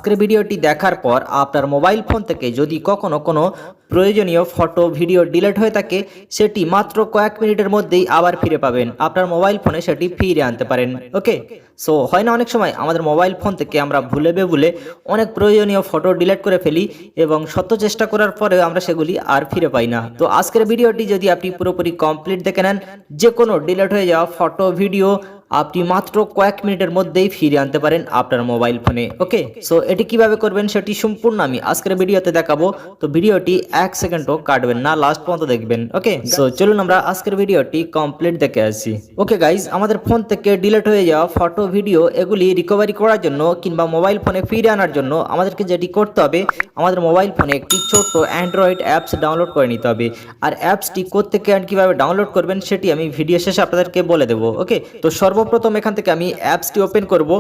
আজকের ভিডিওটি দেখার পর আপনার মোবাইল ফোন থেকে যদি কখনো কোনো প্রয়োজনীয় ফটো ভিডিও ডিলিট হয়ে থাকে সেটি মাত্র কয়েক মিনিটের মধ্যেই আবার ফিরে পাবেন। আপনার মোবাইল ফোনে সেটি ফিরে আনতে পারেন। ওকে, সো হয় না অনেক সময় আমাদের মোবাইল ফোন থেকে আমরা ভুলে অনেক প্রয়োজনীয় ফটো ডিলিট করে ফেলি এবং শত চেষ্টা করার পরেও আমরা সেগুলি আর ফিরে পাই না। তো আজকের ভিডিওটি যদি আপনি পুরোপুরি কমপ্লিট দেখে নেন, যে কোনো ডিলিট হয়ে যাওয়া ফটো ভিডিও আপনি মাত্র কয়েক মিনিটের মধ্যেই ফিরে আনতে পারেন আপনার মোবাইল ফোনে। ওকে, সো এটি কিভাবে করবেন সেটি সম্পূর্ণ আমি আজকের ভিডিওতে দেখাবো। তো ভিডিওটি 1 সেকেন্ডও কাটবেন না, লাস্ট পর্যন্ত দেখবেন। ওকে, সো চলুন আমরা আজকের ভিডিওটি কমপ্লিট দেখে আসি। ওকে গাইজ, আমাদের ফোন থেকে ডিলিট হয়ে যাওয়া ফটো ভিডিও এগুলি রিকভারি করার জন্য কিংবা মোবাইল ফোনে ফিরে আনার জন্য আমাদেরকে যেটি করতে হবে, আমাদের মোবাইল ফোনে একটি ছোট্ট অ্যান্ড্রয়েড অ্যাপস ডাউনলোড করে নিতে হবে। আর অ্যাপসটি কোত্থেকে আর কিভাবে ডাউনলোড করবেন সেটি আমি ভিডিও শেষে আপনাদেরকে বলে দেবো। ওকে, তো সর্বপ্রথম এখান থেকে আমি অ্যাপসটি ওপেন করব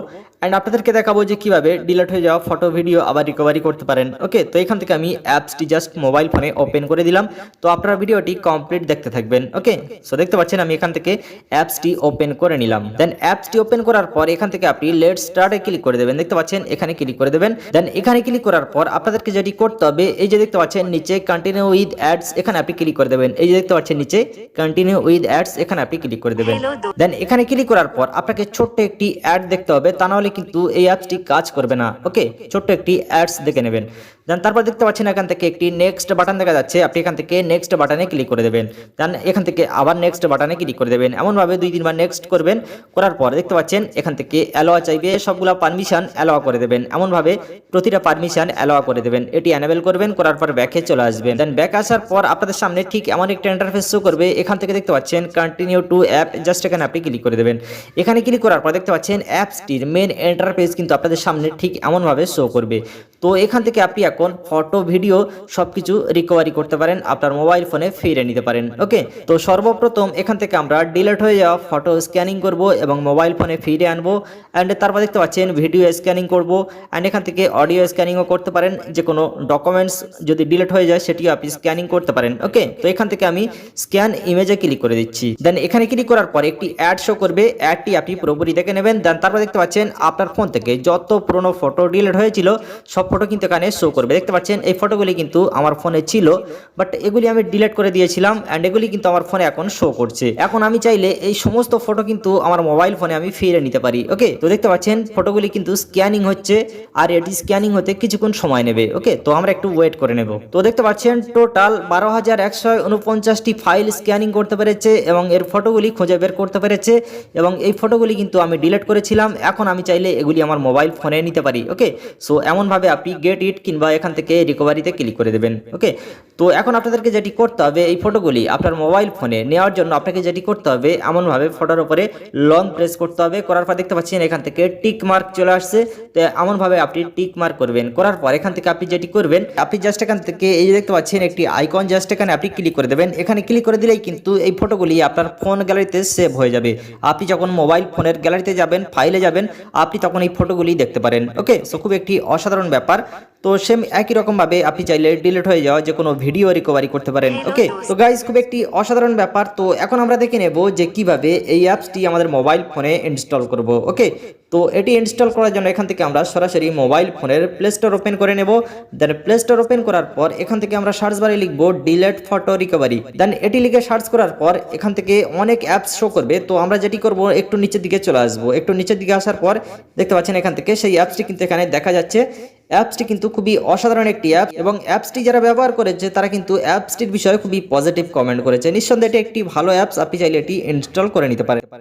অ্যান্ড আপনাদেরকে দেখাবো যে কিভাবে ডিলিট হয়ে যাওয়া ফটো ভিডিও আবার রিকভারি করতে পারেন। ওকে, তো এখান থেকে আমি অ্যাপসটি জাস্ট মোবাইল ফোনে ওপেন করে দিলাম। তো আপনারা ভিডিওটি কমপ্লিট দেখতে থাকবেন। ওকে, সো দেখতে পাচ্ছেন আমি এখান থেকে অ্যাপসটি ওপেন করে নিলাম। দেন অ্যাপসটি ওপেন করার পর এখান থেকে আপনি লেটস স্টার্টে ক্লিক করে দেবেন। দেখতে পাচ্ছেন এখানে ক্লিক করে দেবেন। দেন এখানে ক্লিক করার পর আপনাদেরকে যেটি করতে হবে, এই যে দেখতে পাচ্ছেন নিচে কন্টিনিউ উইথ অ্যাডস, এখানে আপনি ক্লিক করে দেবেন। এই যে দেখতে পাচ্ছেন নিচে কন্টিনিউ উইথ অ্যাডস, এখানে আপনি ক্লিক করে দেবেন। দেন এখানে ক্লিক করার পর আপনাকে ছোট্ট একটি অ্যাড দেখতে হবে, তা নাহলে কিন্তু এই অ্যাপসটি কাজ করবে না। ওকে, ছোট্ট একটি অ্যাডস দেখে নেবেন। দেন তারপর দেখতে পাচ্ছেন এখান থেকে একটি নেক্সট বাটন দেখা যাচ্ছে, আপনি এখান থেকে নেক্সট বাটনে ক্লিক করে দেবেন। দেন এখান থেকে আবার নেক্সট বাটনে ক্লিক করে দেবেন। এমনভাবে 2-3 বার নেক্সট করবেন। করার পর দেখতে পাচ্ছেন এখান থেকে অ্যালোয়া চাইবে, সবগুলা পারমিশন অ্যালোয়া করে দেবেন। এমনভাবে প্রতিটা পারমিশন অ্যালোয়া করে দেবেন। এটি এনেবল করবেন, করার পর ব্যাকে চলে আসবেন। দেন ব্যাক আসার পর আপনাদের সামনে ঠিক এমন একটা ইন্টারফেস শো করবে। এখান থেকে দেখতে পাচ্ছেন কন্টিনিউ টু অ্যাপ, জাস্ট এখানে আপনি ক্লিক করে দেবেন। এখানে ক্লিক করার পর দেখতে পাচ্ছেন অ্যাপসটির মেন ইন্টারফেস কিন্তু আপনাদের সামনে ঠিক এমনভাবে শো করবে। তো এখান থেকে আপনি এখন ফটো ভিডিও সবকিছু রিকভারি করতে পারেন, আপনার মোবাইল ফোনে ফিরে নিতে পারেন। ওকে, তো সর্বপ্রথম এখান থেকে আমরা ডিলিট হয়ে যাওয়া ফটো স্ক্যানিং করব এবং মোবাইল ফোনে ফিরে আনবো। অ্যান্ড তারপর দেখতে পাচ্ছেন ভিডিও স্ক্যানিং করব অ্যান্ড এখান থেকে অডিও স্ক্যানিংও করতে পারেন। যে কোনো ডকুমেন্টস যদি ডিলিট হয়ে যায় সেটিও আপনি স্ক্যানিং করতে পারেন। ওকে, তো এখান থেকে আমি স্ক্যান ইমেজে ক্লিক করে দিচ্ছি। দেন এখানে ক্লিক করার পর একটি অ্যাড শো করবে, অ্যাডটি আপনি পুরোপুরি দেখে নেবেন। দেন তারপর দেখতে পাচ্ছেন আপনার ফোন থেকে যত পুরনো ফটো ডিলিট হয়েছিল সব ফটো কিন্তু এখানে শো করবে। দেখতে পাচ্ছেন এই ফটোগুলি কিন্তু আমার ফোনে ছিল, বাট এগুলি আমি ডিলিট করে দিয়েছিলাম অ্যান্ড এগুলি কিন্তু আমার ফোনে এখন শো করছে। এখন আমি চাইলে এই সমস্ত ফটো কিন্তু আমার মোবাইল ফোনে আমি ফিরে নিতে পারি। ওকে, তো দেখতে পাচ্ছেন ফটোগুলি কিন্তু স্ক্যানিং হচ্ছে আর এটি স্ক্যানিং হতে কিছুক্ষণ সময় নেবে। ওকে, তো আমরা একটু ওয়েট করে নেব। তো দেখতে পাচ্ছেন টোটাল 12,149টি ফাইল স্ক্যানিং করতে পেরেছে এবং এর ফটোগুলি খুঁজে বের করতে পেরেছে এবং এই ফটোগুলি কিন্তু আমি ডিলিট করেছিলাম। এখন আমি চাইলে এগুলি আমার মোবাইল ফোনে নিতে পারি। ওকে, সো এমনভাবে আপনি গেট ইট কিংবা এখান থেকে রিকভারিতে ক্লিক করে দেবেন। ওকে, তো এখন আপনাদেরকে যেটি করতে হবে, এই ফটোগুলি আপনার মোবাইল ফোনে নেওয়ার জন্য আপনাকে যেটি করতে হবে, এমনভাবে ফটোর উপরে লং প্রেস করতে হবে। করার পর দেখতে পাচ্ছেন এখান থেকে টিক মার্ক চলে আসছে। তো এমনভাবে আপনি টিক মার্ক করবেন। করার পর এখান থেকে আপনি যেটি করবেন, আপনি জাস্ট এখান থেকে এই যে দেখতে পাচ্ছেন একটি আইকন, জাস্ট এখানে আপনি ক্লিক করে দেবেন। এখানে ক্লিক করে দিলেই কিন্তু এই ফটোগুলি আপনার ফোন গ্যালারিতে সেভ হয়ে যাবে। আপনি যখন মোবাইল ফোনের গ্যালারিতে যাবেন, ফাইলে যাবেন, আপনি তখন এই ফটোগুলি দেখতে পারেন। ওকে, সো খুব একটি অসাধারণ ব্যাপার। তো সেম একই রকম ভাবে আপনি চাইলে ডিলিট হয়ে যাওয়া যে কোনো ভিডিও রিকভারি করতে পারেন। ওকে, তো গাইজ খুব একটি অসাধারণ ব্যাপার। তো এখন আমরা দেখে নেব যে কিভাবে এই অ্যাপসটি আমাদের মোবাইল ফোনে ইনস্টল করব। ওকে, তো এটি ইনস্টল করার জন্য এখান থেকে আমরা সরাসরি মোবাইল ফোনের প্লে স্টোর ওপেন করে নেব। দেন প্লে স্টোর ওপেন করার পর এখান থেকে আমরা সার্চ বারে লিখব ডিলিট ফটো রিকভারি। দেন এটি লিখে সার্চ করার পর এখান থেকে অনেক অ্যাপস শো করবে। তো আমরা যেটি করব, একটু নিচের দিকে চলে আসবো। একটু নিচের দিকে আসার পর দেখতে পাচ্ছেন এখান থেকে সেই অ্যাপসটি কিন্তু এখানে দেখা যাচ্ছে। অ্যাপসটি কিন্তু খুবই অসাধারণ একটি অ্যাপ এবং অ্যাপসটি যারা ব্যবহার করেছে তারা কিন্তু অ্যাপসটির বিষয়ে খুবই পজিটিভ কমেন্ট করেছে। নিঃসন্দেহে এটি একটি ভালো অ্যাপস, আপনি চাইলে এটি ইনস্টল করে নিতে পারেন।